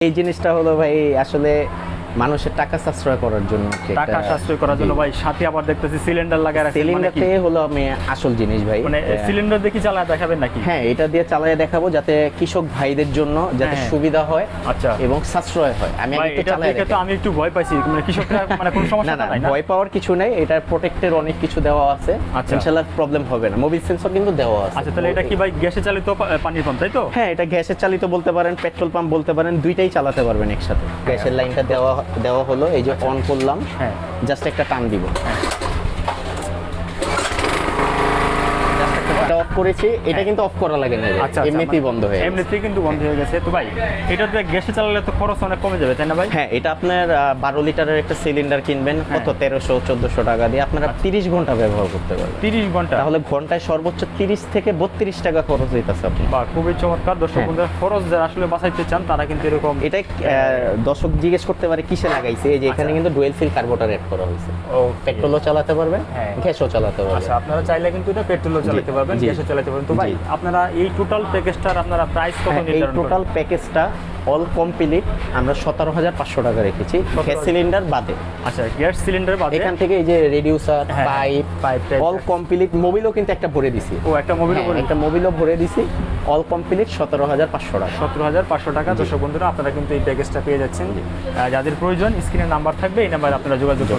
এই জিনিসটা হলো ভাই আসলে মানুষের টাকা সাশ্রয় করার জন্য টাকা সাশ্রয় করার জন্য ভাই সাথে আবার দেখতেছি সিলিন্ডার লাগায় রাখছেন সিলিন্ডারতে হলো আমি আসল জিনিস ভাই মানে সিলিন্ডার দেখি চালায় দেখাবেন নাকি? হ্যাঁ, এটা দিয়ে চালিয়ে দেখাবো যাতে কৃষক ভাইদের জন্য যাতে সুবিধা হয় আচ্ছা এবং সাশ্রয় হয়। আমি ভাই একটু এটা চালিয়ে দেখে তো আমি একটু ভয় পাইছি, মানে কৃষকরা মানে কোনো সমস্যা না নাই না? ভয় পাওয়ার কিছু নাই, এটা প্রোটেক্টের অনেক কিছু দেওয়া আছে, আচ্ছা। ইনশাআল্লাহ প্রবলেম হবে না। মোবিল সেন্সর কিন্তু দেওয়া আছে। আচ্ছা তাহলে এটা কি ভাই গ্যাসে চালিত পানির পাম্প তাই তো? হ্যাঁ, এটা গ্যাসের চালিত বলতে পারেন, পেট্রোল পাম্প বলতে পারেন, দুইটাই চালাতে পারবেন একসাথে। গ্যাসের লাইনটা দেওয়া হলো, এই যে অন করলাম, হ্যাঁ জাস্ট একটা টান দিব, এটা অফ করেছি, এটা কিন্তু অফ করা লাগে না, আচ্ছা এমনিতেই বন্ধ হয়ে গেছে। এমনিতেই কিন্তু বন্ধ হয়ে গেছে। তো ভাই এটাতে গ্যাসে চালালে তো খরচ অনেক কমে যাবে তাই না ভাই? হ্যাঁ, এটা আপনার 12 লিটারের একটা সিলিন্ডার কিনবেন কত 1300-1400 টাকা দিয়ে আপনারা 30 ঘন্টা ব্যবহার করতে পারবেন। 30 ঘন্টা? তাহলে ঘন্টায় সর্বোচ্চ 30 থেকে 32 টাকা খরচ হইতাছে আপনার। বাহ, খুবই চমৎকার। দর্শক বন্ধুরা, খরচ যারা আসলে বাঁচাইতে চান তারা কিন্তু এরকম এটা দর্শক জিজ্ঞেস করতে পারে কিসে লাগাইছে, এই যে এখানে কিন্তু ডুয়েল ফিল কার্বোরেটর এড করা হয়েছে। পেট্রোলও চালাতে পারবেন, হ্যাঁ। গ্যাসও চালাতে পারবেন। আচ্ছা, আপনারা চাইলে কিন্তু এটা পেট্রোলও চালাতে পারবেন, জি। গ্যাসও চালাতে পারবেন। তো ভাই আপনারা এই টোটাল প্যাকেজটার আপনারা প্রাইস কত হ্যাঁ, এই নির্ধারণ করেন? টোটাল প্যাকেজটা অল কমপ্লিট আমরা 17,500 টাকা রেখেছি, গ্যাস সিলিন্ডার বাদে। আচ্ছা, গ্যাস সিলিন্ডার বাদে এখান থেকে এই যে রেডিউসার, হ্যাঁ, পাইপ টাইপ। অল কমপ্লিট, মোবিলও কিন্তু একটা ভরে দিছি। ও একটা মোবিল হ্যাঁ, একটা মোবিলও ভরে দিছি, অল কমপ্লিট 17,500 টাকা। 17,500 টাকা। দর্শক বন্ধুরা, আপনারা কিন্তু এই প্যাকেজটা পেয়ে যাচ্ছেন। যাদের প্রয়োজন স্ক্রিনে নাম্বার থাকবে, এই নাম্বারে আপনারা যোগাযোগ করুন।